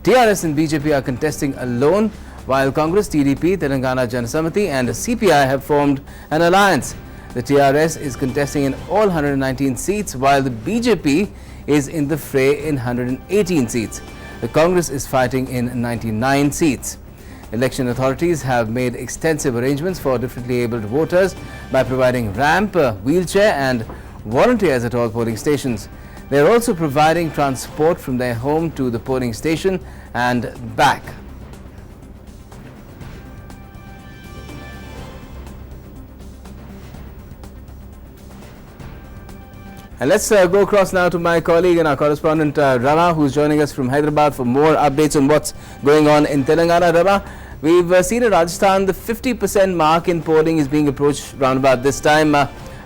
TRS and BJP are contesting alone, while Congress, TDP, Telangana Janasamati and CPI have formed an alliance. The TRS is contesting in all 119 seats, while the BJP is in the fray in 118 seats. The Congress is fighting in 99 seats. Election authorities have made extensive arrangements for differently abled voters by providing ramp, wheelchair and volunteers at all polling stations. They are also providing transport from their home to the polling station and back. And let's go across now to my colleague and our correspondent Rama, who's joining us from Hyderabad for more updates on what's going on in Telangana. Rama, we've seen in Rajasthan the 50% mark in polling is being approached round about this time.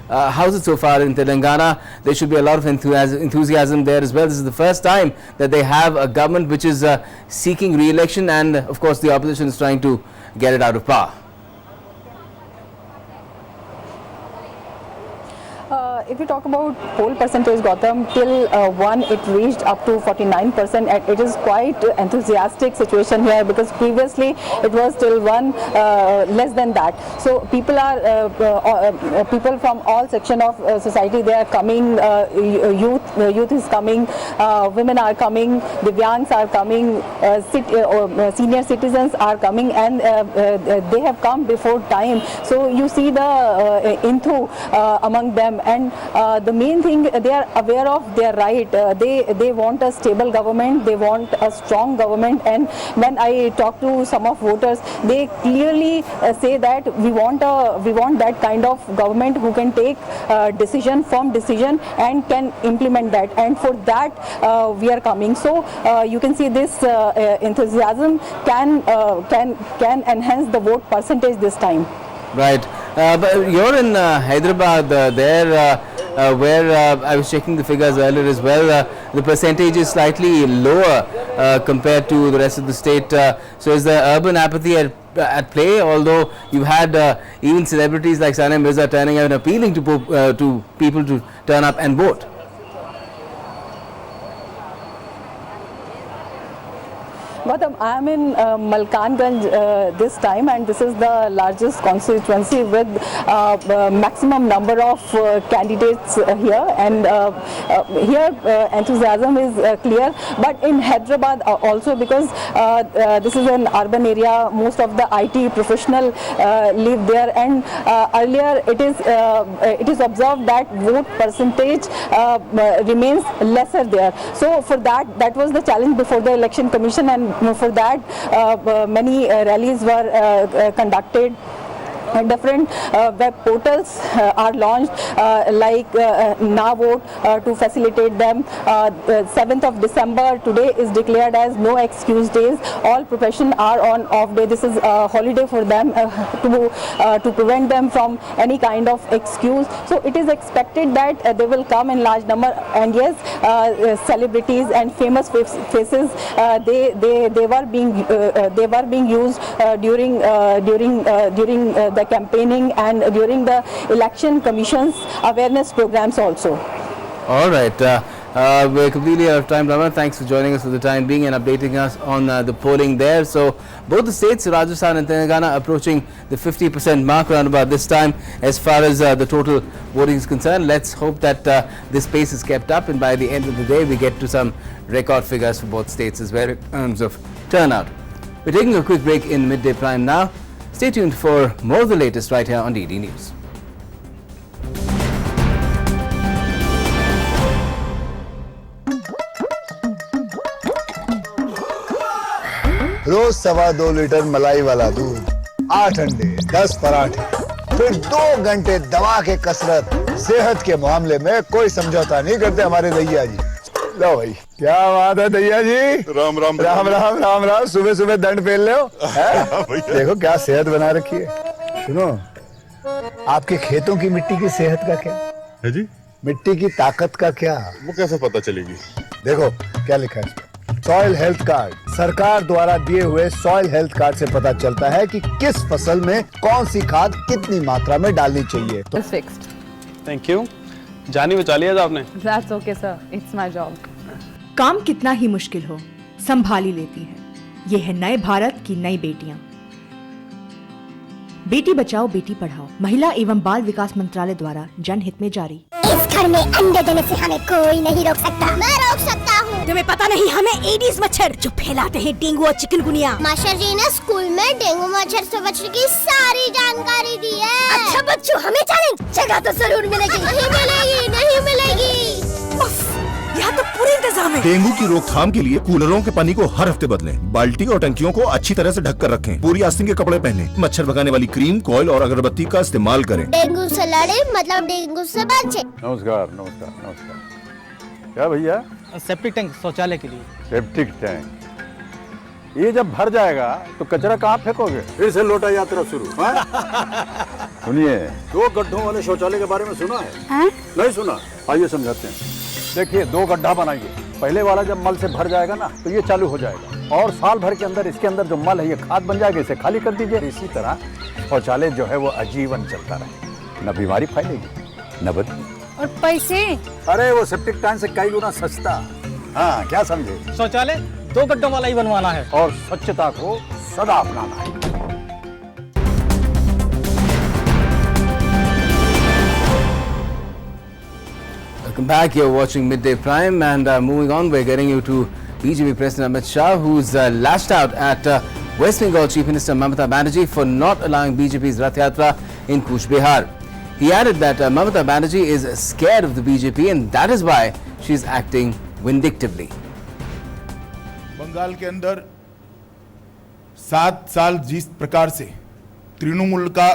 How's it so far in Telangana? There should be a lot of enthusiasm there as well. This is the first time that they have a government which is seeking re-election, and of course the opposition is trying to get it out of power. If you talk about poll percentage, Gautam, till 1 it reached up to 49%, and it is quite enthusiastic situation here, because previously it was till 1 less than that. So people are people from all section of society, they are coming. Youth is coming, women are coming, Divyangs are coming, senior citizens are coming, and they have come before time. So you see the enthu among them, and the main thing, they are aware of their right. They want a stable government, they want a strong government, and when I talk to some of voters, they clearly say that we want that kind of government who can take firm decision and can implement that, and for that we are coming. So you can see this enthusiasm can enhance the vote percentage this time. Right, but you're in Hyderabad where I was checking the figures earlier as well. The percentage is slightly lower compared to the rest of the state. So is the urban apathy at play? Although you've had even celebrities like Sania Mirza turning out and appealing to people to turn up and vote. Gautam, I am in Malkanganj this time, and this is the largest constituency with maximum number of candidates here, and here enthusiasm is clear. But in Hyderabad also, because this is an urban area, most of the IT professional live there, and earlier it is observed that vote percentage remains lesser there. So for that was the challenge before the Election Commission, and for that many rallies were conducted. Different web portals are launched like Now Vote to facilitate them. 7th of December today is declared as no excuse days. All professions are on off day. This is a holiday for them to prevent them from any kind of excuse. So it is expected that they will come in large number, and yes, celebrities and famous faces they were being used during the campaigning and during the Election Commission's awareness programs also. All right, we're completely out of time, Rama. Thanks for joining us for the time being and updating us on the polling there. So both the states, Rajasthan and Telangana, approaching the 50% mark around about this time as far as the total voting is concerned. Let's hope that this pace is kept up, and by the end of the day we get to some record figures for both states as well in terms of turnout. We're taking a quick break in Midday Prime now. Stay tuned for more of the latest right here on DD News. रोज 2.25 litre मलाई वाला दूध, 8 अंडे, 10 पराठे, फिर 2 घंटे दवा के कसरत। सेहत के मामले में कोई समझौता नहीं करते हमारे दैया जी। लो भाई, क्या बात है दैया जी। राम राम राम राम राम राम। सुबह सुबह दंड फेल ले हो। देखो क्या सेहत बना रखी है। सुनो, आपके खेतों की मिट्टी की सेहत का क्या है जी? मिट्टी की ताकत का क्या? वो कैसे पता चलेगी? देखो क्या लिखा है, सॉइल हेल्थ कार्ड। सरकार द्वारा दिए हुए सॉइल हेल्थ कार्ड से पता चलता है कि किस फसल में कौन सी खाद कितनी मात्रा में डालनी चाहिए। तो फिक्स्ड। Thank you. जानी बचा लिया था आपने। That's okay, sir. It's my job. काम कितना ही मुश्किल हो, संभाली लेती हैं। ये है नए भारत की नई बेटियां। बेटी बचाओ बेटी पढ़ाओ महिला एवं बाल विकास मंत्रालय द्वारा जनहित में जारी। इस घर में अंडे देने से हमें कोई नहीं रोक सकता। मैं रोक सकता हूँ। तुम्हें पता नहीं हमें एडीज मच्छर जो फैलाते हैं डेंगू और चिकनगुनिया। मास्टर जी ने स्कूल में डेंगू मच्छर से बचने की सारी जानकारी दी है। अच्छा बच्चों, हमें चैलेंज जगह तो जरूर मिलेगी। नहीं मिलेगी, नहीं मिलेगी। यहाँ तो पूरे इंतजाम है। डेंगू की रोकथाम के लिए कूलरों के पानी को हर हफ्ते बदलें। बाल्टी और टंकियों को अच्छी तरह से ढक कर रखें। पूरी आस्तीन के कपड़े पहनें। मच्छर भगाने वाली क्रीम, कॉइल और अगरबत्ती का इस्तेमाल करें। डेंगू से लड़े मतलब डेंगू से बचे। नमस्कार नमस्कार नमस्कार। क्या भैया? सेप्टिक टैंक शौचालय के लिए। सेप्टिक टैंक, ये जब भर जाएगा तो कचरा कहाँ फेंकोगे? फिर से लौटा यात्रा शुरू। सुनिए, 2 गड्ढों वाले शौचालय के बारे में सुना है? नहीं सुना? आइए समझाते हैं। देखिए, 2 गड्ढा बनाइए। पहले वाला जब मल से भर जाएगा ना तो ये चालू हो जाएगा और साल भर के अंदर इसके अंदर जो मल है ये खाद बन जाएगा। इसे खाली कर दीजिए। इसी तरह शौचालय जो है वो आजीवन चलता रहे। न बीमारी फैलेगी न बदबू। और पैसे? अरे वो सेप्टिक टैंक से कई गुना सस्ता। हाँ, क्या समझे? शौचालय 2 गड्ढों वाला ही बनवाना है और स्वच्छता को सदा अपनाना है। Welcome back. You're watching Midday Prime, and moving on, we're getting you to BJP President Amit Shah, who's lashed out at West Bengal Chief Minister Mamata Banerjee for not allowing BJP's Rath Yatra in Cooch Behar. He added that Mamata Banerjee is scared of the BJP, and that is why she's acting vindictively. Bengal के अंदर 7 साल जिस प्रकार से तृणमूल का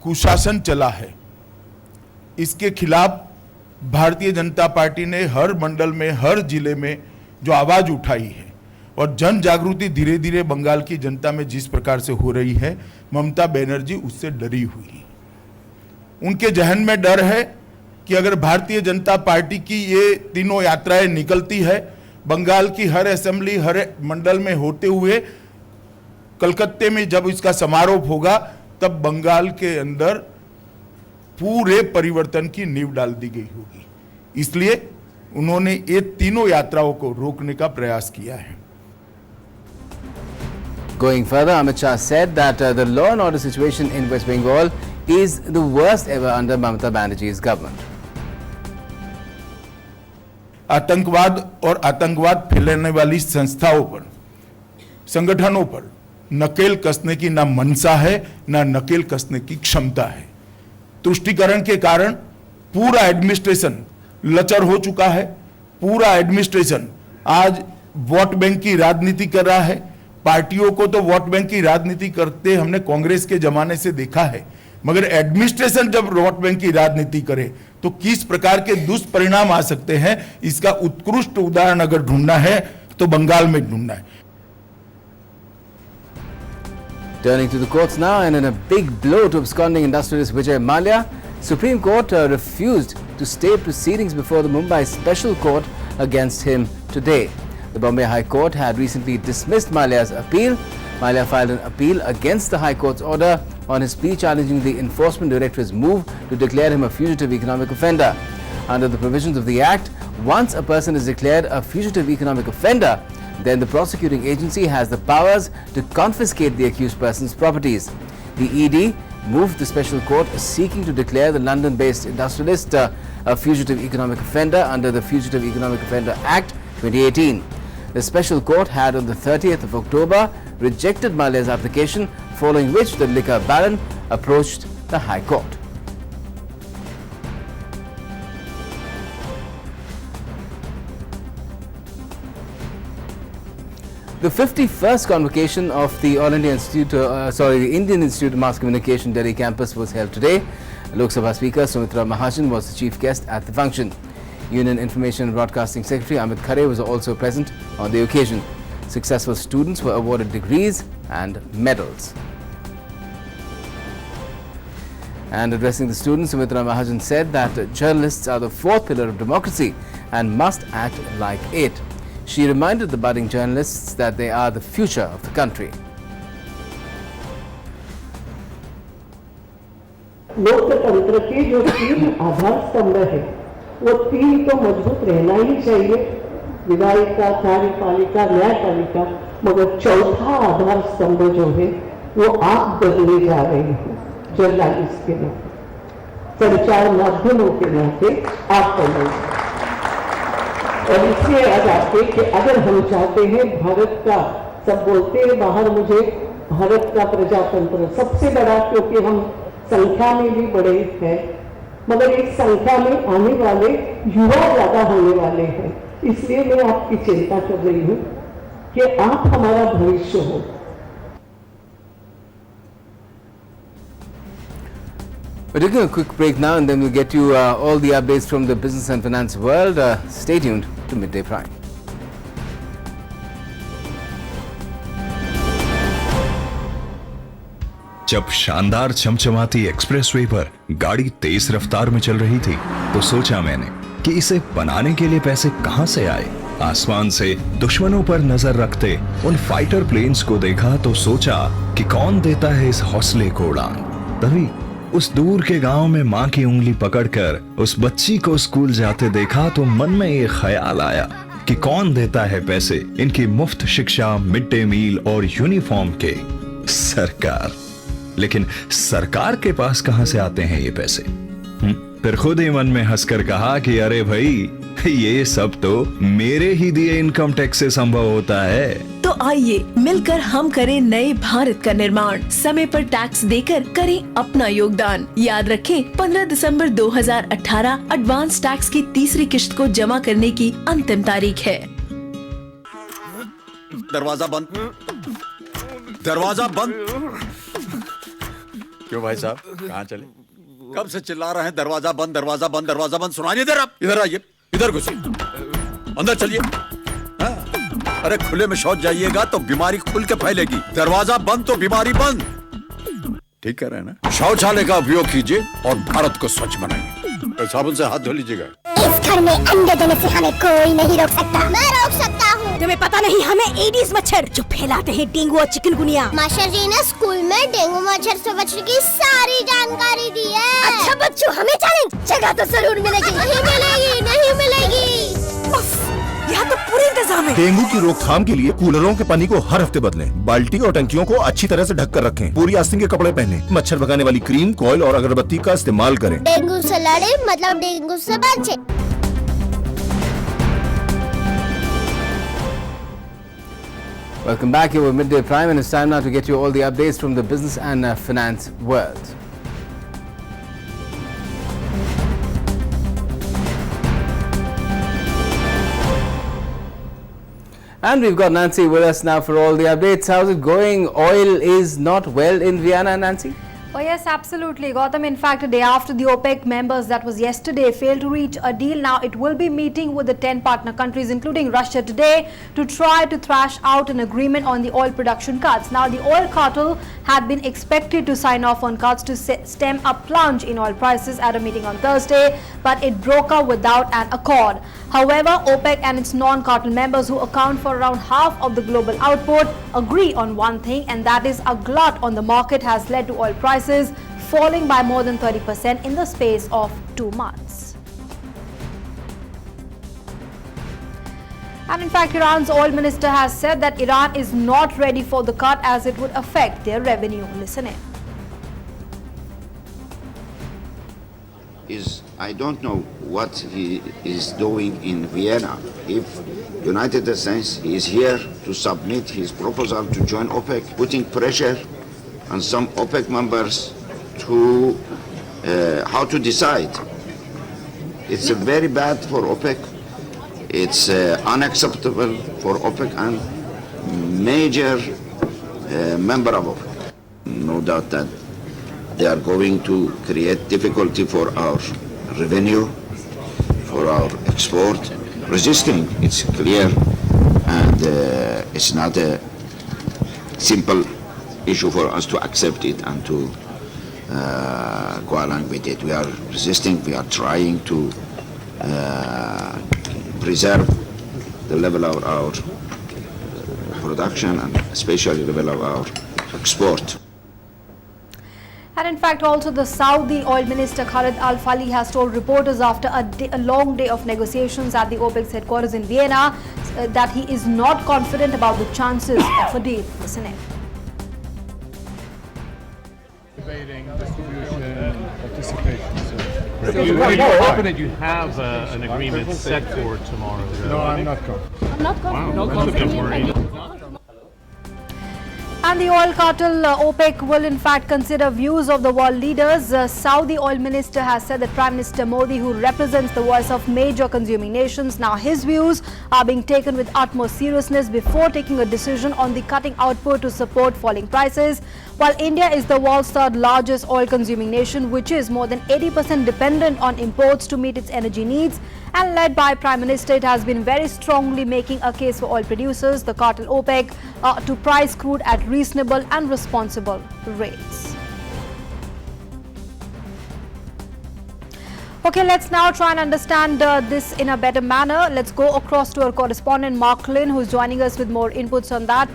कुशासन चला है, इसके खिलाफ भारतीय जनता पार्टी ने हर मंडल में, हर जिले में जो आवाज उठाई है और जन जागृति धीरे धीरे बंगाल की जनता में जिस प्रकार से हो रही है, ममता बनर्जी उससे डरी हुई है। उनके जहन में डर है कि अगर भारतीय जनता पार्टी की ये तीनों यात्राएं निकलती है, बंगाल की हर असेंबली, हर मंडल में होते हुए कलकत्ते में जब इसका समारोह होगा, तब बंगाल के अंदर पूरे परिवर्तन की नींव डाल दी गई होगी। इसलिए उन्होंने ये तीनों यात्राओं को रोकने का प्रयास किया है। Going further, Amit Shah said that the law and order situation in West Bengal is the worst ever under Mamata Banerjee's government. आतंकवाद और आतंकवाद फैलाने वाली संस्थाओं पर, संगठनों पर नकेल कसने की ना मंशा है, ना नकेल कसने की क्षमता है। तुष्टीकरण के कारण पूरा एडमिनिस्ट्रेशन लचर हो चुका है। पूरा एडमिनिस्ट्रेशन आज वोट बैंक की राजनीति कर रहा है। पार्टियों को तो वोट बैंक की राजनीति करते हमने कांग्रेस के जमाने से देखा है, मगर एडमिनिस्ट्रेशन जब वोट बैंक की राजनीति करे तो किस प्रकार के दुष्परिणाम आ सकते हैं, इसका उत्कृष्ट उदाहरण अगर ढूंढना है तो बंगाल में ढूंढना है। Turning to the courts now, and in a big blow to absconding industrialist Vijay Mallya, Supreme Court refused to stay proceedings before the Mumbai Special Court against him today. The Bombay High Court had recently dismissed Mallya's appeal. Mallya filed an appeal against the High Court's order on his plea challenging the Enforcement Directorate's move to declare him a fugitive economic offender. Under the provisions of the Act, once a person is declared a fugitive economic offender, then the prosecuting agency has the powers to confiscate the accused person's properties. The ED moved the special court seeking to declare the London-based industrialist a fugitive economic offender under the Fugitive Economic Offender Act 2018. The special court had on the 30th of October rejected Mallya's application, following which the liquor baron approached the High Court. The 51st convocation of the the Indian Institute of Mass Communication Delhi campus was held today. Lok Sabha Speaker Sumitra Mahajan was the chief guest at the function. Union Information and Broadcasting Secretary Amit Khare was also present on the occasion. Successful students were awarded degrees and medals. And addressing the students, Sumitra Mahajan said that journalists are the fourth pillar of democracy and must act like it. She reminded the budding journalists that they are the future of the country. लोकतंत्र के जो 3 आधार स्तंभ है, वो 3 तो मजबूत रहना ही चाहिए। विधायिका, कार्यपालिका, न्यायपालिका, मगर चौथा आधार स्तंभ जो है वो आप बनने जा रहे हैं जर्नलिस्ट के नाते, संचार माध्यमों के नाते आप बने। और इसलिए याद आते कि अगर हम चाहते हैं भारत का, सब बोलते हैं बाहर मुझे भारत का प्रजातंत्र सबसे बड़ा, क्योंकि हम संख्या में भी बड़े हैं, मगर इस संख्या में आने वाले युवा ज्यादा होने वाले हैं। इसलिए मैं आपकी चिंता कर रही हूँ कि आप हमारा भविष्य हो। We're taking a quick break now and then we'll get you all the updates from the business and finance world. Stay tuned to Midday Prime. जब शानदार चमचमाती एक्सप्रेसवे पर गाड़ी तेज रफ्तार में चल रही थी तो सोचा मैंने कि इसे बनाने के लिए पैसे कहां से आए। आसमान से दुश्मनों पर नजर रखते उन फाइटर प्लेन्स को देखा तो सोचा कि कौन देता है इस हौसले को उड़ान। तभी उस दूर के गांव में माँ की उंगली पकड़कर उस बच्ची को स्कूल जाते देखा तो मन में ये ख्याल आया कि कौन देता है पैसे इनकी मुफ्त शिक्षा, मिड डे मील और यूनिफॉर्म के। सरकार। लेकिन सरकार के पास कहां से आते हैं ये पैसे? फिर खुद ही मन में हंसकर कहा कि अरे भाई, ये सब तो मेरे ही दिए इनकम टैक्स से संभव होता है। तो आइए मिलकर हम करें नए भारत का निर्माण। समय पर टैक्स देकर करें अपना योगदान। याद रखें 15 दिसंबर 2018 एडवांस टैक्स की तीसरी किश्त को जमा करने की अंतिम तारीख है। दरवाजा बंद, दरवाजा बंद। क्यों भाई साहब, कहाँ चले? कब से चिल्ला रहे हैं दरवाजा बंद, दरवाजा बंद, दरवाजा बंद, सुनाई नहीं दे रहा? इधर आइए, इधर घुसिए, अंदर चलिए। अरे खुले में शौच जाइएगा तो बीमारी खुल के फैलेगी। दरवाजा बंद तो बीमारी बंद। ठीक कह रहे हैं ना? शौचालय का उपयोग कीजिए और भारत को स्वच्छ बनाइए। साबुन से हाथ धो लीजिएगा। इस घर में अंडे देने से हमें कोई नहीं रोक सकता। मैं रोक सकता हूँ। तुम्हें पता नहीं, हमें एडीज मच्छर जो फैलाते हैं डेंगू और चिकनगुनिया। मास्टर जी ने स्कूल में डेंगू मच्छर से बचने की सारी जानकारी दी है। अच्छा बच्चों, हमें चैलेंज जगह तो जरूर मिलेगी। नहीं मिलेगी, नहीं मिलेगी। यहाँ तो पूरे इंतजाम है। डेंगू की रोकथाम के लिए कूलरों के पानी को हर हफ्ते बदलें। बाल्टी और टंकियों को अच्छी तरह से ढक कर रखें। पूरी आस्तीन के कपड़े पहने। मच्छर भगाने वाली क्रीम, कॉइल और अगरबत्ती का इस्तेमाल करें। डेंगू से लड़े मतलब डेंगू से बचे। Welcome back here with Midday Prime, and it's time now to get you all the updates from the business and finance world. And we've got Nancy with us now for all the updates. How's it going? Oil is not well in Vienna, Nancy? Oh yes, absolutely, Gautam. In fact, a day after the OPEC members, that was yesterday, failed to reach a deal, now it will be meeting with the 10 partner countries, including Russia, today to try to thrash out an agreement on the oil production cuts. Now, the oil cartel had been expected to sign off on cuts to stem a plunge in oil prices at a meeting on Thursday, but it broke up without an accord. However, OPEC and its non-cartel members, who account for around half of the global output, agree on one thing, and that is a glut on the market has led to oil prices falling by more than 30% in the space of 2 months. And in fact, Iran's oil minister has said that Iran is not ready for the cut as it would affect their revenue. Listen in. I don't know what he is doing in Vienna. If United States is here to submit his proposal to join OPEC, putting pressure on some OPEC members to how to decide. It's very bad for OPEC. It's unacceptable for OPEC and major member of OPEC. No doubt that they are going to create difficulty for our revenue, for our export. Resisting, it's clear, and it's not a simple issue for us to accept it and to go along with it. We are resisting, we are trying to preserve the level of our production and especially the level of our export. And in fact, also the Saudi oil minister Khalid Al-Falih has told reporters after a long day of negotiations at the OPEC's headquarters in Vienna that he is not confident about the chances of a deal. Listen in. Debating distribution and participation. So you're confident you have an agreement set for tomorrow? No, I'm not confident. I'm not confident. Wow, that's a bit worried. And the oil cartel OPEC will in fact consider views of the world leaders. Saudi oil minister has said that Prime Minister Modi, who represents the voice of major consuming nations, now his views are being taken with utmost seriousness before taking a decision on the cutting output to support falling prices. While India is the world's third largest oil consuming nation, which is more than 80% dependent on imports to meet its energy needs, and led by Prime Minister, it has been very strongly making a case for oil producers, the cartel OPEC, to price crude at reasonable and responsible rates. Okay, let's now try and understand this in a better manner. Let's go across to our correspondent Mark Lynn, who's joining us with more inputs on that,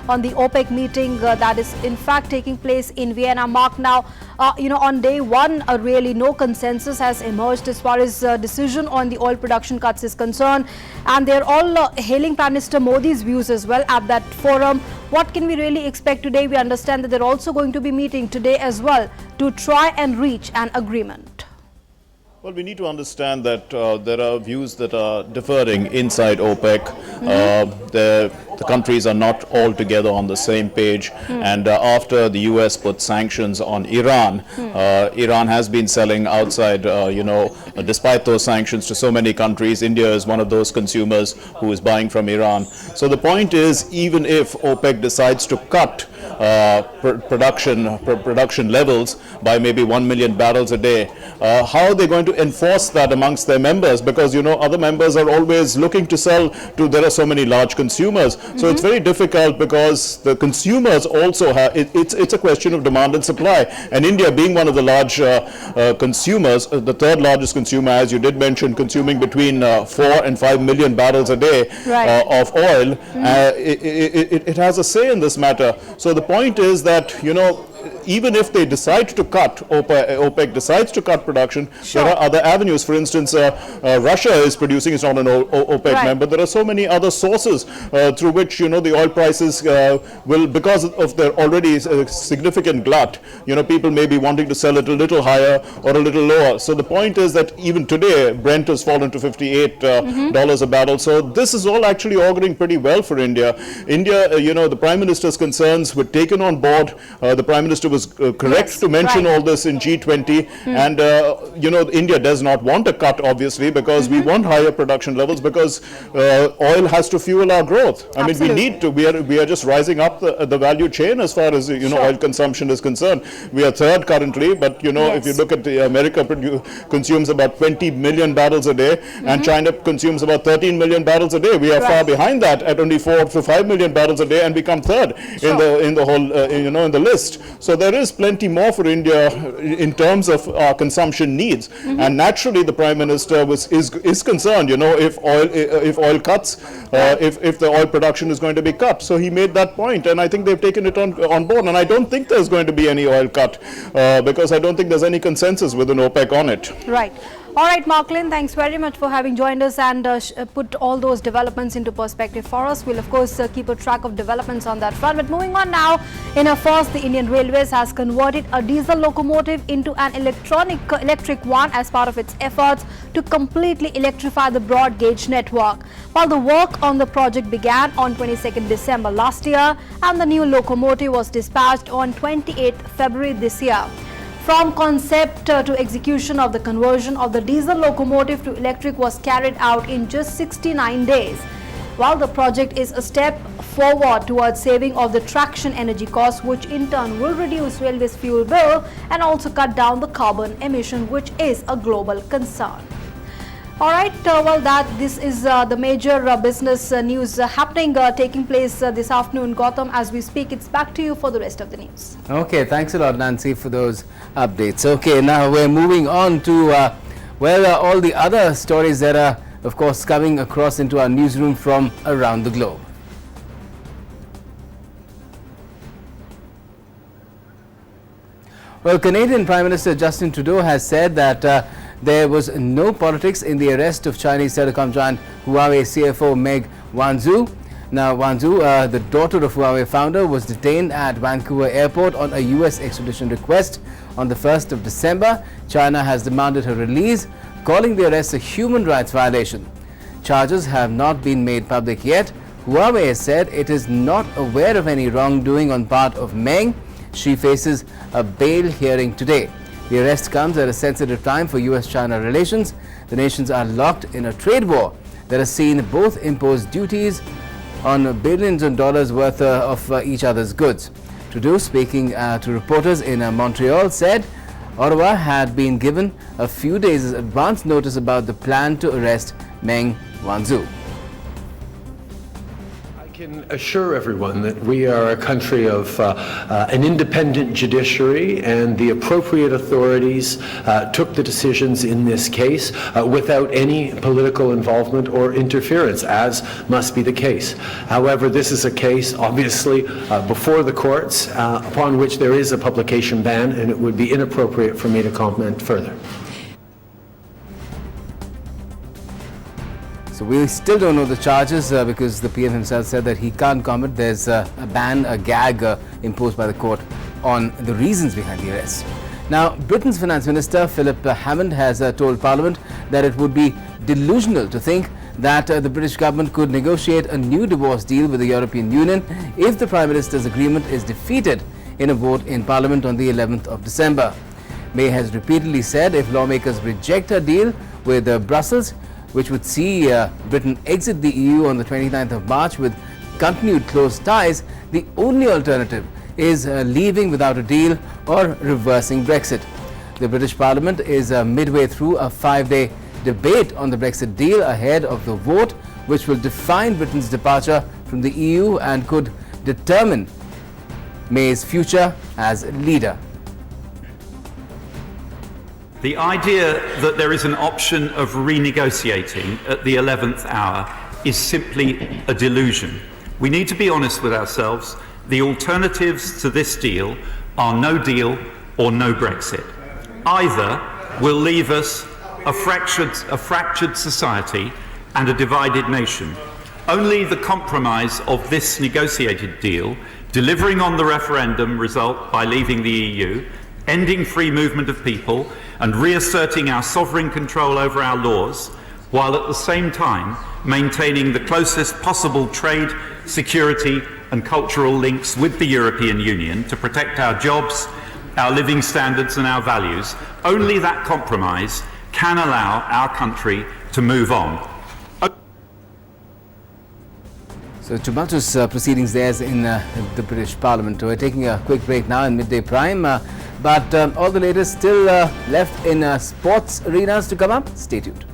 on the OPEC meeting that is in fact taking place in Vienna. Mark, now, on day one, really no consensus has emerged as far as decision on the oil production cuts is concerned. And they're all hailing Prime Minister Modi's views as well at that forum. What can we really expect today? We understand that they're also going to be meeting today as well to try and reach an agreement. Well, we need to understand that there are views that are differing inside OPEC. The countries are not all together on the same page. And after the US put sanctions on Iran, Iran has been selling outside, despite those sanctions to so many countries. India is one of those consumers who is buying from Iran. So the point is, even if OPEC decides to cut production levels by maybe 1 million barrels a day, how are they going to enforce that amongst their members? Because other members are always looking to sell to, there are so many large consumers, so it's very difficult because the consumers also have, it's a question of demand and supply, and India being one of the large consumers, the third largest consumer, as you did mention, consuming between 4 and 5 million barrels a day of oil, it has a say in this matter. So the point is that, even if they decide to cut, OPEC decides to cut production, there are other avenues. For instance, Russia is producing, it's not an OPEC member. There are so many other sources through which, the oil prices will, because of their already significant glut, people may be wanting to sell it a little higher or a little lower. So the point is that even today, Brent has fallen to $58 a barrel. So this is all actually auguring pretty well for India. India, the Prime Minister's concerns were taken on board. The Prime Minister was correct to mention all this in G20, and India does not want a cut, obviously, because we want higher production levels, because oil has to fuel our growth. I mean, we need to. We are just rising up the value chain as far as oil consumption is concerned. We are third currently, but if you look at America consumes about 20 million barrels a day, and China consumes about 13 million barrels a day. We are far behind that at only 4 to 5 million barrels a day, and become third in the whole in the list. So there is plenty more for India in terms of our consumption needs, and naturally the Prime Minister is concerned, if oil cuts, if the oil production is going to be cut. So he made that point, and I think they've taken it on board. And I don't think there's going to be any oil cut because I don't think there's any consensus within OPEC on it. Right. All right, Mark Lynn, thanks very much for having joined us and put all those developments into perspective for us. We'll, of course, keep a track of developments on that front. But moving on now, in a first, the Indian Railways has converted a diesel locomotive into an electric one as part of its efforts to completely electrify the broad gauge network. While the work on the project began on 22nd December last year, and the new locomotive was dispatched on 28th February this year. From concept to execution of the conversion of the diesel locomotive to electric was carried out in just 69 days. While the project is a step forward towards saving of the traction energy costs, which in turn will reduce railways fuel bill and also cut down the carbon emission, which is a global concern. All right, this is the major business news happening, taking place this afternoon. Gautam, as we speak, it's back to you for the rest of the news. Okay, thanks a lot, Nancy, for those updates. Okay, now we're moving on to, all the other stories that are, of course, coming across into our newsroom from around the globe. Well, Canadian Prime Minister Justin Trudeau has said that there was no politics in the arrest of Chinese telecom giant Huawei CFO Meg Wan Zhu. Now, Wan Zhu, the daughter of Huawei founder, was detained at Vancouver airport on a US extradition request on the 1st of December. China has demanded her release, calling the arrest a human rights violation. Charges have not been made public yet. Huawei has said it is not aware of any wrongdoing on part of Meng. She faces a bail hearing today. The arrest comes at a sensitive time for US-China relations. The nations are locked in a trade war that has seen both impose duties on billions of dollars worth of each other's goods. Trudeau, speaking to reporters in Montreal, said Ottawa had been given a few days advance notice about the plan to arrest Meng Wanzhou. I can assure everyone that we are a country of an independent judiciary, and the appropriate authorities took the decisions in this case without any political involvement or interference, as must be the case. However, this is a case obviously before the courts upon which there is a publication ban, and it would be inappropriate for me to comment further. So we still don't know the charges because the PM himself said that he can't comment. There's a ban, a gag imposed by the court on the reasons behind the arrest. Now, Britain's Finance Minister Philip Hammond has told Parliament that it would be delusional to think that the British government could negotiate a new divorce deal with the European Union if the Prime Minister's agreement is defeated in a vote in Parliament on the 11th of December. May has repeatedly said if lawmakers reject a deal with Brussels, which would see Britain exit the EU on the 29th of March with continued close ties, the only alternative is leaving without a deal or reversing Brexit. The British Parliament is midway through a 5-day debate on the Brexit deal ahead of the vote, which will define Britain's departure from the EU and could determine May's future as leader. The idea that there is an option of renegotiating at the 11th hour is simply a delusion. We need to be honest with ourselves. The alternatives to this deal are no deal or no Brexit. Either will leave us a fractured society and a divided nation. Only the compromise of this negotiated deal, delivering on the referendum result by leaving the EU, ending free movement of people, and reasserting our sovereign control over our laws, while at the same time maintaining the closest possible trade, security and cultural links with the European Union to protect our jobs, our living standards and our values. Only that compromise can allow our country to move on. So tumultuous proceedings there in the British Parliament. We're taking a quick break now in Midday Prime, but all the latest still left in sports arenas to come up. Stay tuned.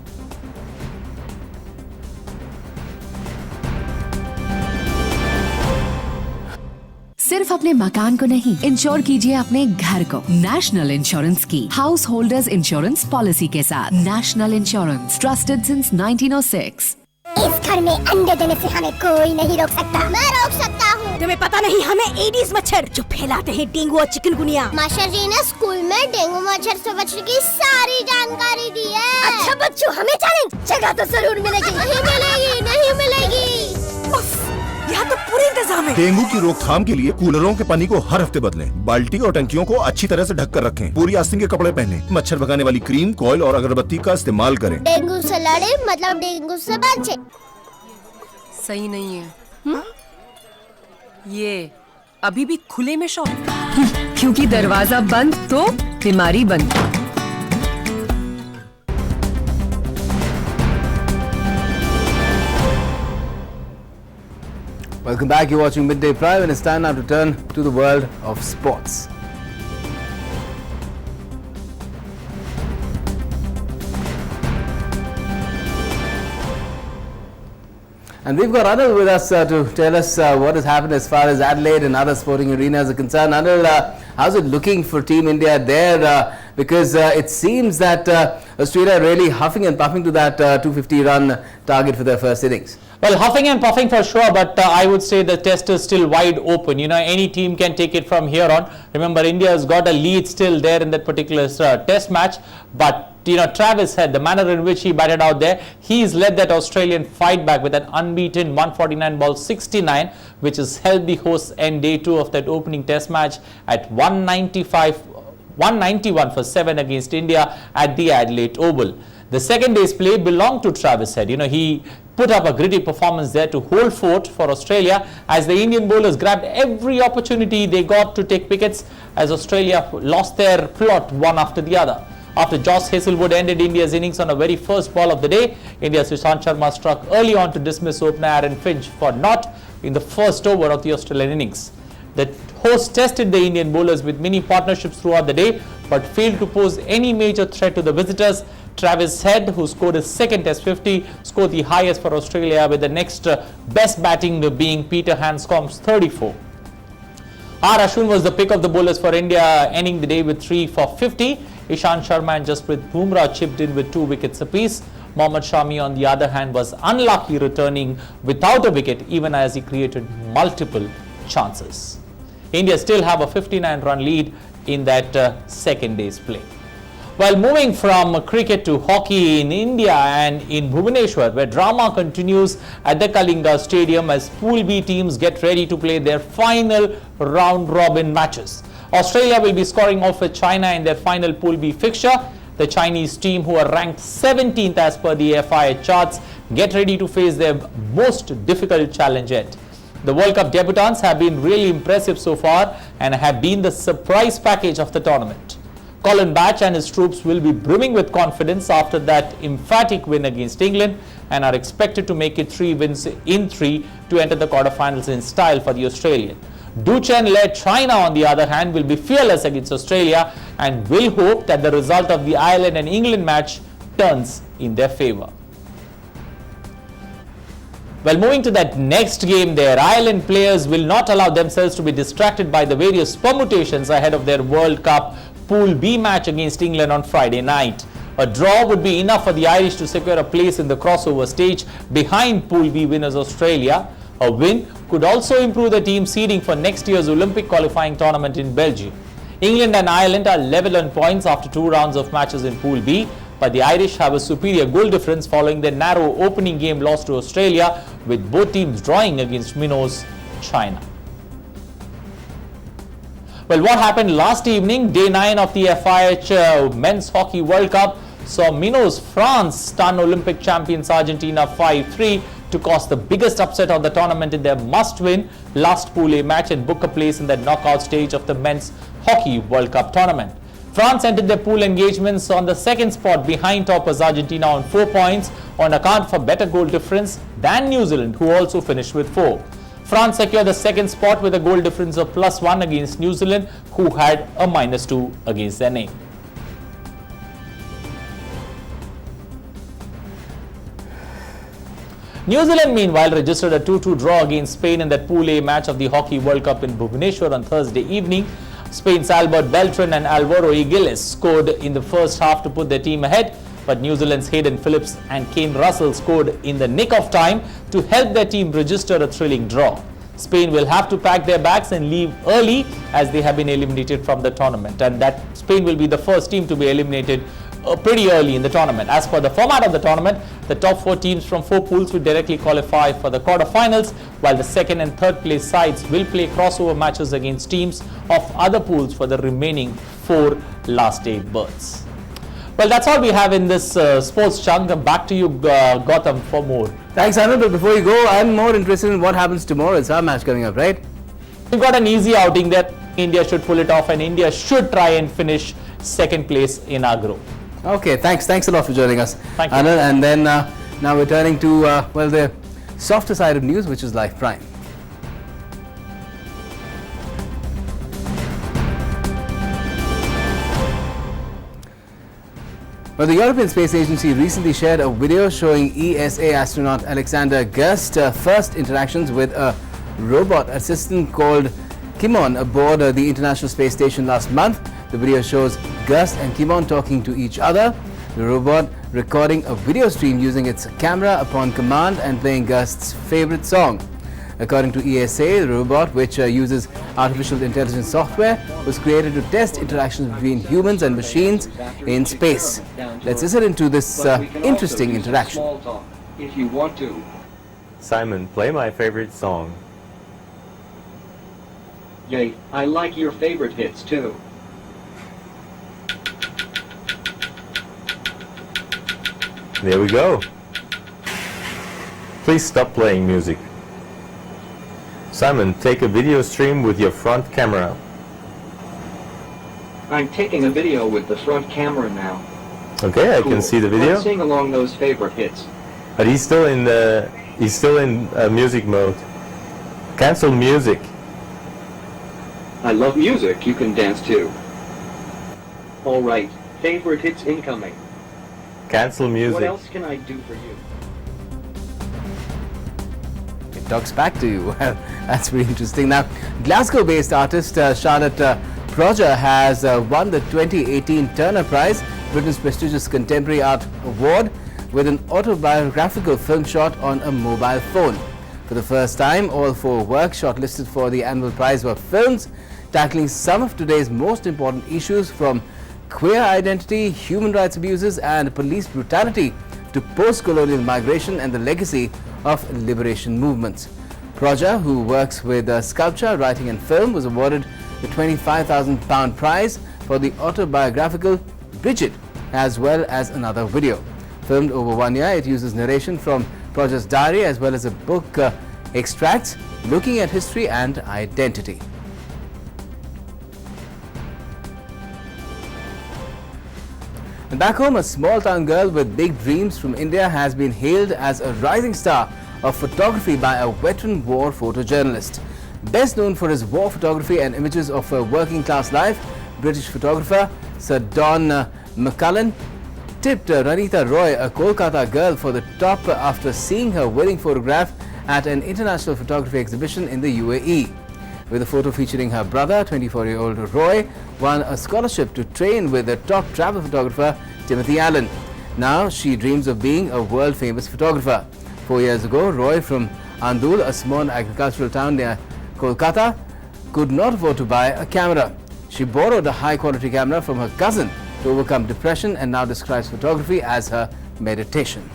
सिर्फ अपने मकान को नहीं, ensure कीजिए अपने घर को national insurance की हाउस होल्डर्स इंश्योरेंस पॉलिसी के साथ। National insurance, trusted since 1906। इस घर में अंडे देने से हमें कोई नहीं रोक सकता। मैं रोक सकता हूँ। तुम्हें पता नहीं हमें एडीज मच्छर जो फैलाते हैं डेंगू और चिकनगुनिया। मास्टर जी ने स्कूल में डेंगू मच्छर से बचने की सारी जानकारी दी है। अच्छा बच्चों, हमें चैलेंज जगह तो जरूर मिलेगी। नहीं मिलेगी, नहीं मिलेगी। यहाँ तो पूरे इंतजाम है। डेंगू की रोकथाम के लिए कूलरों के पानी को हर हफ्ते बदलें। बाल्टी और टंकियों को अच्छी तरह से ढक कर रखें। पूरी आस्तीन के कपड़े पहने। मच्छर भगाने वाली क्रीम, कॉइल और अगरबत्ती का इस्तेमाल करें। डेंगू से लड़े मतलब डेंगू से बचे। सही नहीं है। ये अभी भी खुले में शौच, क्योंकि दरवाजा बंद तो बीमारी बंद। Welcome back. You're watching Midday Prime, and it's time now to turn to the world of sports. And we've got Anil with us to tell us what has happened as far as Adelaide and other sporting arenas are concerned. Anil, how's it looking for Team India there? Because it seems that Australia are really huffing and puffing to that 250-run target for their first innings. Well, huffing and puffing for sure, but I would say the test is still wide open. You know, any team can take it from here on. Remember, India has got a lead still there in that particular test match, but Travis Head, the manner in which he batted out there, he's led that Australian fight back with an unbeaten 149 ball 69, which has held the hosts end day 2 of that opening test match at 191 for 7 against India at the Adelaide Oval. The second day's play belonged to Travis Head. He put up a gritty performance there to hold fort for Australia as the Indian bowlers grabbed every opportunity they got to take wickets as Australia lost their plot one after the other. After Josh Hazlewood ended India's innings on the very first ball of the day, India's Ishant Sharma struck early on to dismiss opener Aaron Finch for not in the first over of the Australian innings. The hosts tested the Indian bowlers with many partnerships throughout the day but failed to pose any major threat to the visitors. Travis Head, who scored his second test 50, scored the highest for Australia, with the next best batting being Peter Handscomb's 34. R. Ashwin was the pick of the bowlers for India, ending the day with 3 for 50. Ishant Sharma and Jasprit Bumrah chipped in with 2 wickets apiece. Mohammad Shami, on the other hand, was unlucky, returning without a wicket even as he created multiple chances. India still have a 59-run lead in that second day's play. While moving from cricket to hockey in India and in Bhubaneswar, where drama continues at the Kalinga Stadium as Pool B teams get ready to play their final round-robin matches. Australia will be scoring off with China in their final Pool B fixture. The Chinese team, who are ranked 17th as per the FIA charts, get ready to face their most difficult challenge yet. The World Cup debutants have been really impressive so far and have been the surprise package of the tournament. Colin Batch and his troops will be brimming with confidence after that emphatic win against England and are expected to make it 3 wins in 3 to enter the quarterfinals in style for the Australian. Duchen-led China, on the other hand, will be fearless against Australia and will hope that the result of the Ireland and England match turns in their favour. Well, moving to that next game there, Ireland players will not allow themselves to be distracted by the various permutations ahead of their World Cup Pool B match against England on Friday night. A draw would be enough for the Irish to secure a place in the crossover stage behind Pool B winners Australia. A win could also improve the team's seeding for next year's Olympic qualifying tournament in Belgium. England and Ireland are level on points after 2 rounds of matches in Pool B, but the Irish have a superior goal difference following their narrow opening game loss to Australia, with both teams drawing against Minnows, China. Well, what happened last evening, day 9 of the FIH Men's Hockey World Cup, saw Minnows France stun Olympic champions Argentina 5-3 to cause the biggest upset of the tournament in their must-win last Pool A match and book a place in the knockout stage of the Men's Hockey World Cup tournament. France entered their pool engagements on the second spot behind toppers Argentina on 4 points on account of better goal difference than New Zealand, who also finished with 4. France secured the second spot with a goal difference of +1 against New Zealand, who had a -2 against their name. New Zealand, meanwhile, registered a 2-2 draw against Spain in that Pool A match of the Hockey World Cup in Bhubaneswar on Thursday evening. Spain's Albert Beltran and Alvaro Iglesias scored in the first half to put their team ahead, but New Zealand's Hayden Phillips and Kane Russell scored in the nick of time to help their team register a thrilling draw. Spain will have to pack their bags and leave early as they have been eliminated from the tournament, and that Spain will be the first team to be eliminated pretty early in the tournament. As per the format of the tournament, the top 4 teams from 4 pools will directly qualify for the quarterfinals, while the second and third place sides will play crossover matches against teams of other pools for the remaining 4 last 8 berths. Well, that's all we have in this sports chunk. Back to you, Gautam, for more. Thanks, Anand. But before you go, I'm more interested in what happens tomorrow. It's our match coming up, right? We've got an easy outing that India should pull it off, and India should try and finish second place in our group. Okay, thanks a lot for joining us, Thank you. Anand. And then now we're turning to well, the softer side of news, which is Life Prime. Well, the European Space Agency recently shared a video showing ESA astronaut Alexander Gerst's first interactions with a robot assistant called Kimon aboard the International Space Station last month. The video shows Gerst and Kimon talking to each other, the robot recording a video stream using its camera upon command and playing Gerst's favorite song. According to ESA, the robot, which uses artificial intelligence software, was created to test interactions between humans and machines in space. Let's listen into this interesting interaction. If you want to. Simon, play my favorite song. Yay, I like your favorite hits too. There we go. Please stop playing music. Simon, take a video stream with your front camera. I'm taking a video with the front camera now. Okay, I can see the video. Let's sing along those favorite hits. But he's still in music mode. Cancel music. I love music. You can dance too. All right. Favorite hits incoming. Cancel music. What else can I do for you? It talks back to you. Well, that's very interesting. Now, Glasgow-based artist Charlotte Proger has won the 2018 Turner Prize, Britain's prestigious contemporary art award, with an autobiographical film shot on a mobile phone. For the first time, all 4 works shortlisted for the annual prize were films tackling some of today's most important issues, from queer identity, human rights abuses and police brutality to post-colonial migration and the legacy of liberation movements. Proger, who works with sculpture, writing and film, was awarded the £25,000 prize for the autobiographical Bridget, as well as another video. Filmed over 1 year, it uses narration from Proger's diary as well as a book extracts looking at history and identity. And back home, a small-town girl with big dreams from India has been hailed as a rising star of photography by a veteran war photojournalist. Best known for his war photography and images of a working-class life, British photographer Sir Don McCullen tipped Ranita Roy, a Kolkata girl, for the top after seeing her winning photograph at an international photography exhibition in the UAE. With a photo featuring her brother, 24-year-old Roy won a scholarship to train with the top travel photographer Timothy Allen. Now she dreams of being a world-famous photographer. 4 years ago, Roy from Andul, a small agricultural town near Kolkata, could not afford to buy a camera. She borrowed a high-quality camera from her cousin to overcome depression and now describes photography as her meditation.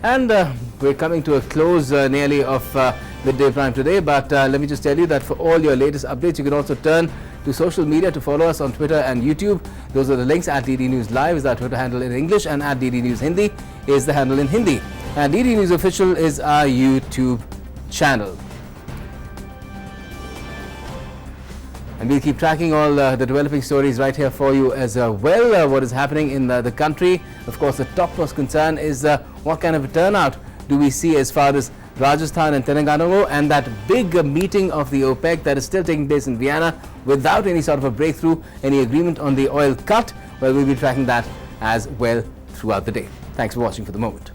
And we're coming to a close nearly of Midday Prime today, but let me just tell you that for all your latest updates, you can also turn to social media to follow us on Twitter and YouTube. Those are the links. At DD News Live is our Twitter handle in English, and at DD News Hindi is the handle in Hindi. And DD News Official is our YouTube channel. And we'll keep tracking all the developing stories right here for you as well. What is happening in the country. Of course, the topmost concern is what kind of a turnout do we see as far as Rajasthan and Telangana go, and that big meeting of the OPEC that is still taking place in Vienna without any sort of a breakthrough, any agreement on the oil cut. Well, we'll be tracking that as well throughout the day. Thanks for watching for the moment.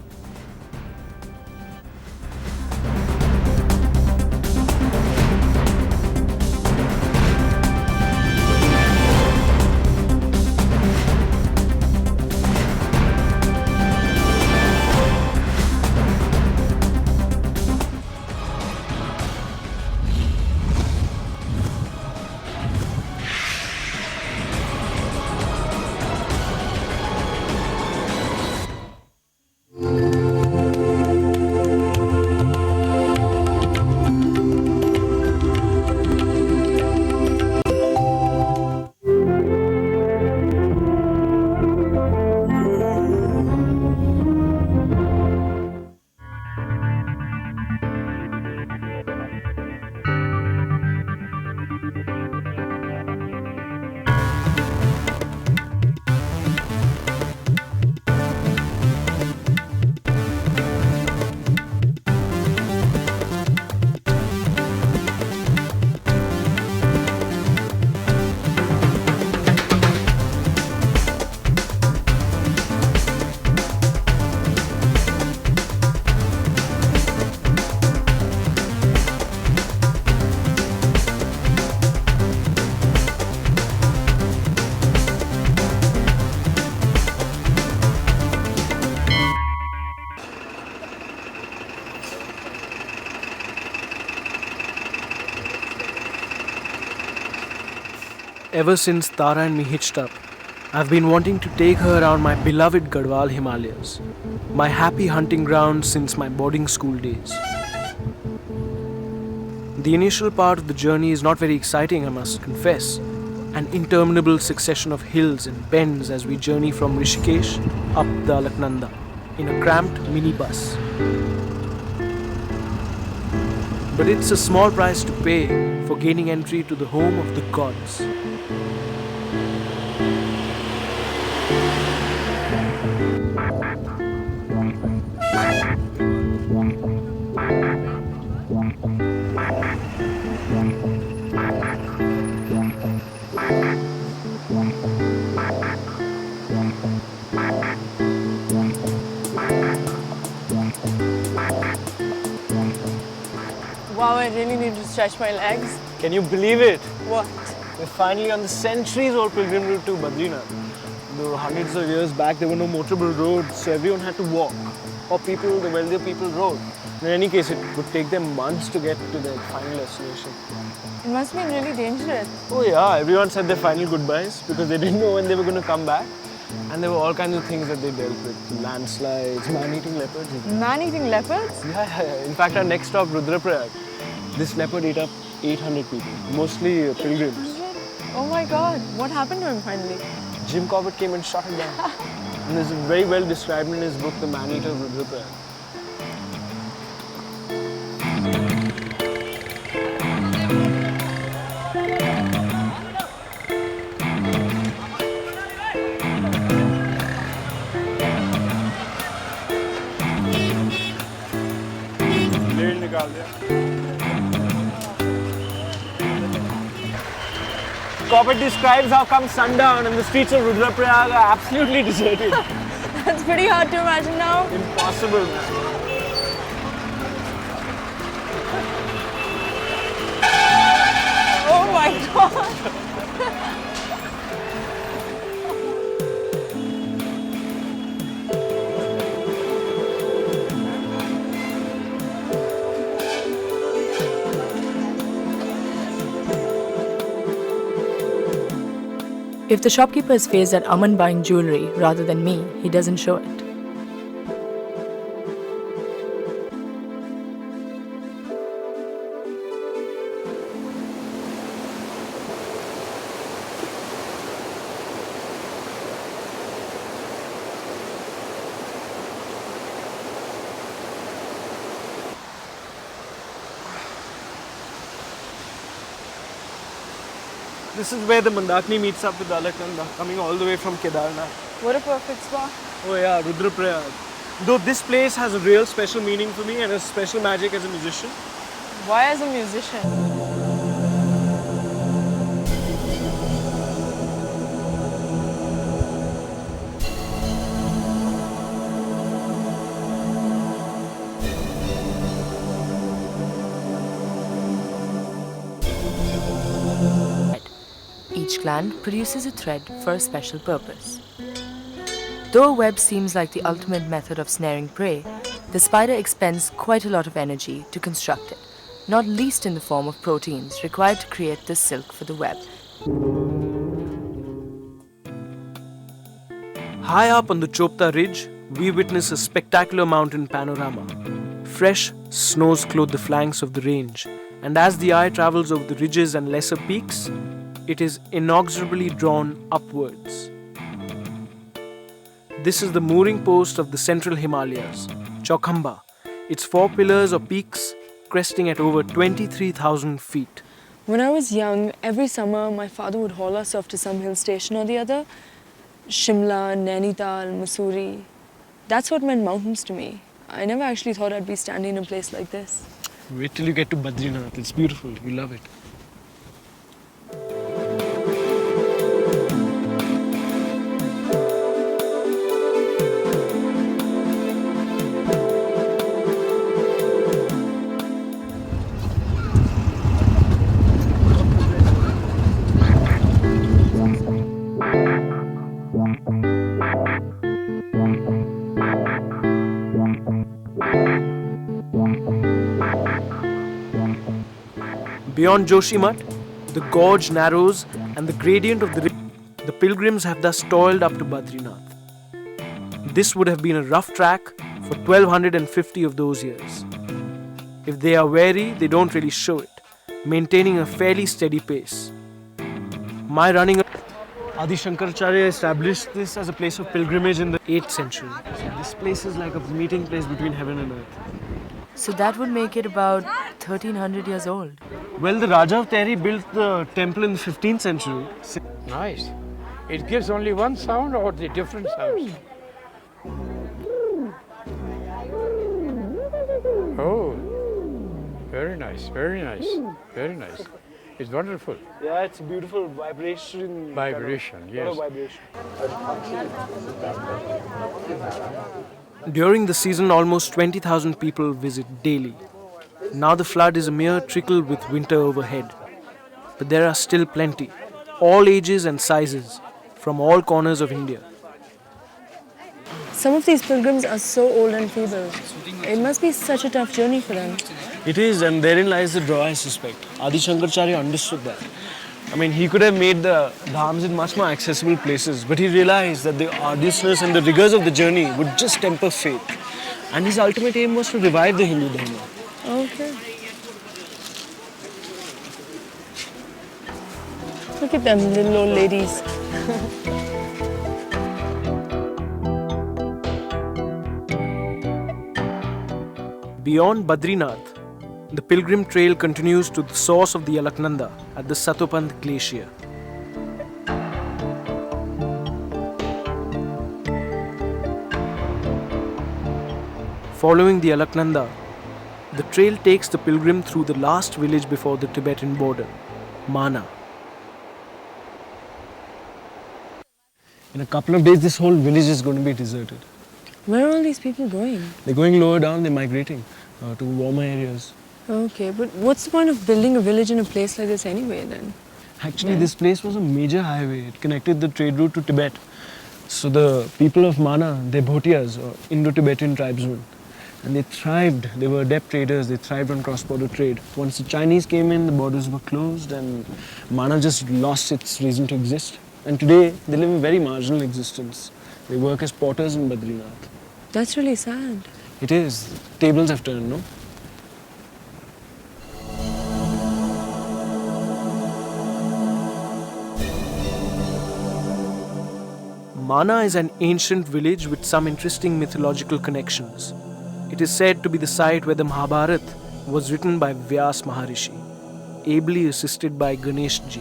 ever since Tara and me hitched up, I've been wanting to take her around my beloved Garhwal Himalayas, my happy hunting ground since my boarding school days. The initial part of the journey is not very exciting, I must confess. An interminable succession of hills and bends as we journey from Rishikesh up the Alaknanda in a cramped minibus. But it's a small price to pay for gaining entry to the home of the gods. Wow, I really need to stretch my legs. Can you believe it? What? We're finally on the centuries-old pilgrim route to Badrinath. Though hundreds of years back there were no motorable roads, so everyone had to walk. Or people, the wealthier people, rode. In any case, it would take them months to get to their final destination. It must be really dangerous. Oh yeah, everyone said their final goodbyes because they didn't know when they were going to come back. And there were all kinds of things that they dealt with. Landslides, man-eating leopards. Man-eating leopards? Yeah. In fact, our next stop, Rudraprayag, this leopard ate up 800 people, mostly pilgrims. Oh my God, what happened to him finally? Jim Corbett came and shot him down. And this is very well described in his book, The Man-Eater of Rudraprayag. Corbett describes how come sundown and the streets of Rudraprayag are absolutely deserted. That's pretty hard to imagine now. Impossible, man. Oh my God! If the shopkeeper is faced at Aman buying jewelry rather than me, he doesn't show it. This is where the Mandakini meets up with the Alaknanda, coming all the way from Kedarnath. What a perfect spot. Oh yeah, Rudraprayag. Though this place has a real special meaning for me and a special magic as a musician. Why as a musician? Each gland produces a thread for a special purpose. Though a web seems like the ultimate method of snaring prey, the spider expends quite a lot of energy to construct it, not least in the form of proteins required to create the silk for the web. High up on the Chopta Ridge, we witness a spectacular mountain panorama. Fresh snows clothe the flanks of the range, and as the eye travels over the ridges and lesser peaks, it is inexorably drawn upwards. This is the mooring post of the central Himalayas, Chaukhamba. Its 4 pillars or peaks cresting at over 23,000 feet. When I was young, every summer my father would haul us off to some hill station or the other. Shimla, Nainital, Mussoorie. That's what meant mountains to me. I never actually thought I'd be standing in a place like this. Wait till you get to Badrinath. It's beautiful. You love it. Beyond Joshimath, The gorge narrows and the gradient of the pilgrims have thus toiled up to Badrinath. This would have been a rough track for 1250 of those years. If they are wary, they don't really show it, maintaining a fairly steady pace. Adi Shankaracharya established this as a place of pilgrimage in the 8th century. So this place is like a meeting place between heaven and earth. So that would make it about 1300 years old. Well, the Raja of Tehri built the temple in the 15th century. Nice. It gives only one sound or the different sounds? Oh, very nice, very nice, very nice. It's wonderful. Yeah, it's a beautiful vibration. Vibration, yes. During the season, almost 20,000 people visit daily. Now the flood is a mere trickle with winter overhead. But there are still plenty, all ages and sizes, from all corners of India. Some of these pilgrims are so old and feeble. It must be such a tough journey for them. It is, and therein lies the draw, I suspect. Adi Shankaracharya understood that. I mean, he could have made the dhams in much more accessible places, but he realized that the arduousness and the rigors of the journey would just temper faith. And his ultimate aim was to revive the Hindu Dharma. Okay. Look at them little old ladies. Beyond Badrinath, the pilgrim trail continues to the source of the Alaknanda at the Satopant Glacier. Following the Alaknanda, the trail takes the pilgrim through the last village before the Tibetan border, Mana. In a couple of days, this whole village is going to be deserted. Where are all these people going? They're going lower down, they're migrating to warmer areas. Okay, but what's the point of building a village in a place like this anyway then? Actually, this place was a major highway. It connected the trade route to Tibet. So the people of Mana, they're Bhotiyas, or Indo-Tibetan tribesmen. And they thrived. They were adept traders. They thrived on cross-border trade. Once the Chinese came in, the borders were closed and Mana just lost its reason to exist. And today, they live a very marginal existence. They work as porters in Badrinath. That's really sad. It is. Tables have turned, no? Mana is an ancient village with some interesting mythological connections. It is said to be the site where the Mahabharata was written by Vyas Maharishi, ably assisted by Ganesh Ji.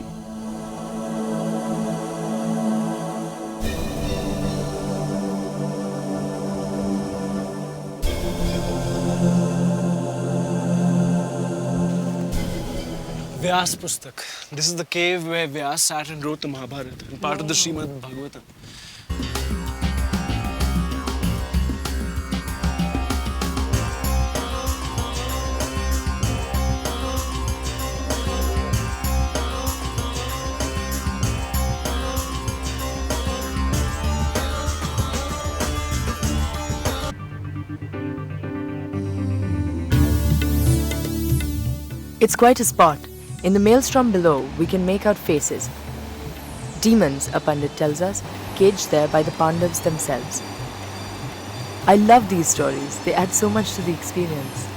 Vyas Pustak. This is the cave where Vyas sat and wrote the Mahabharata and part of the Srimad Bhagavatam. It's quite a spot. In the maelstrom below, we can make out faces. Demons, a Pandit tells us, caged there by the Pandavas themselves. I love these stories. They add so much to the experience.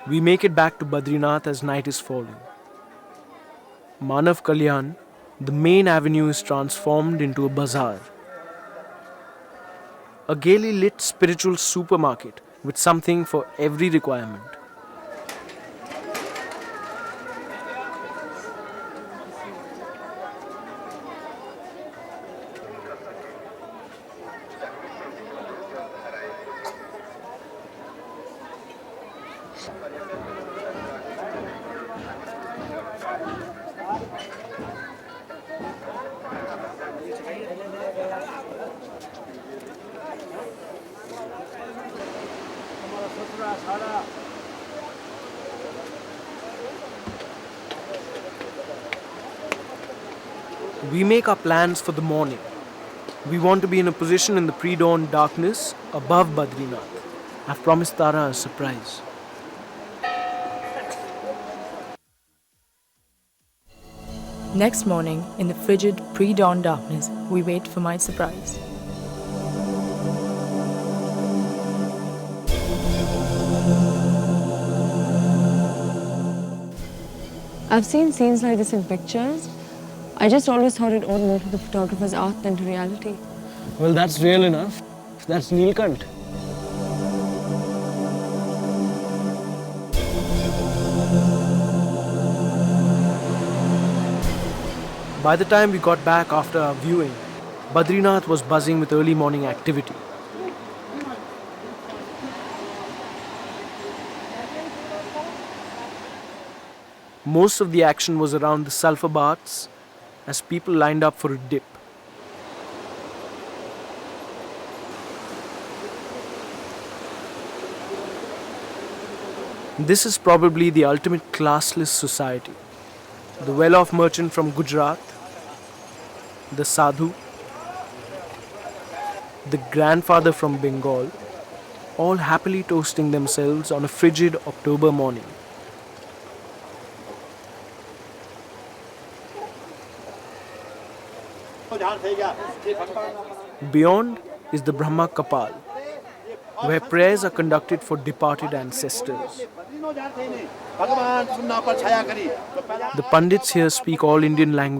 We make it back to Badrinath as night is falling. Manav Kalyan, the main avenue, is transformed into a bazaar. A gaily lit spiritual supermarket with something for every requirement. We make our plans for the morning. We want to be in a position in the pre-dawn darkness above Badrinath. I've promised Tara a surprise. Next morning, in the frigid pre-dawn darkness, we wait for my surprise. I've seen scenes like this in pictures. I just always thought it owed more to the photographer's art than to reality. Well, that's real enough. That's Neelkant. By the time we got back after our viewing, Badrinath was buzzing with early morning activity. Most of the action was around the sulfur baths as people lined up for a dip. This is probably the ultimate classless society. The well-off merchant from Gujarat, the sadhu, the grandfather from Bengal, all happily toasting themselves on a frigid October morning. Beyond is the Brahma Kapal, where prayers are conducted for departed ancestors. The Pandits here speak all Indian language